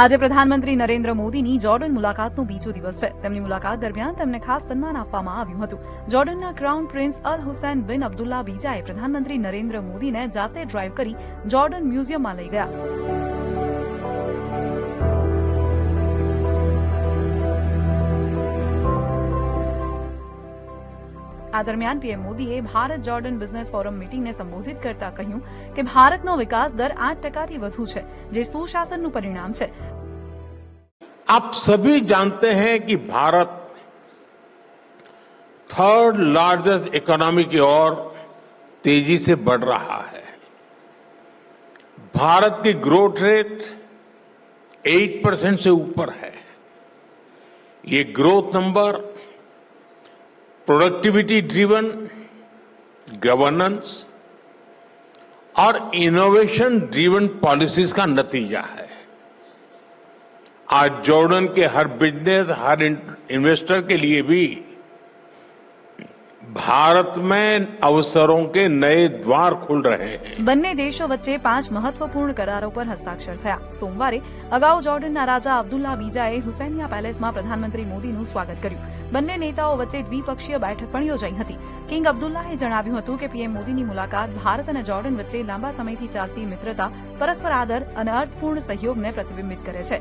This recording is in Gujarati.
આજે પ્રધાનમંત્રી નરેન્દ્ર મોદીની જોર્ડન મુલાકાતનો બીજો દિવસ છે. તેમની મુલાકાત દરમિયાન તેમને ખાસ સન્માન આપવામાં આવ્યું હતું. જોર્ડનના ક્રાઉન પ્રિન્સ અલ હુસૈન બિન અબ્દુલ્લા બીજાએ પ્રધાનમંત્રી નરેન્દ્ર મોદીને જાતે ડ્રાઈવ કરી જોર્ડન મ્યુઝિયમમાં લઈ ગયા. આ દરમિયાન પીએમ મોદીએ ભારત જોર્ડન બિઝનેસ ફોરમ મીટિંગને સંબોધિત કરતા કહ્યું કે ભારતનો વિકાસ દર 8%થી વધુ છે, જે સુશાસનનું પરિણામ છે. आप सभी जानते हैं कि भारत थर्ड लार्जेस्ट इकोनॉमी की ओर तेजी से बढ़ रहा है. भारत की ग्रोथ रेट 8% से ऊपर है. ये growth number productivity driven governance और इनोवेशन ड्रिवन पॉलिसीज का नतीजा है. आज जॉर्डन के हर बिजनेस, हर इन्वेस्टर के लिए भी भारत में अवसरों के नए द्वार खुल रहे हैं. બંને દેશો વચ્ચે 5 મહત્વપૂર્ણ કરારો પર હસ્તાક્ષર થયા. સોમવારે અગાઉ જોર્ડનના રાજા અબ્દુલ્લા બીજાએ હુસૈનિયા પેલેસમાં પ્રધાનમંત્રી મોદીનું સ્વાગત કર્યું. બંને નેતાઓ વચ્ચે દ્વિપક્ષીય બેઠક પણ યોજાઈ હતી. કિંગ અબ્દુલ્લાએ જણાવ્યું હતું કે પીએમ મોદીની મુલાકાત ભારત અને જોર્ડન વચ્ચે લાંબા સમયથી ચાલતી મિત્રતા, પરસ્પર આદર અને અર્થપૂર્ણ સહયોગને પ્રતિબિંબિત કરે છે.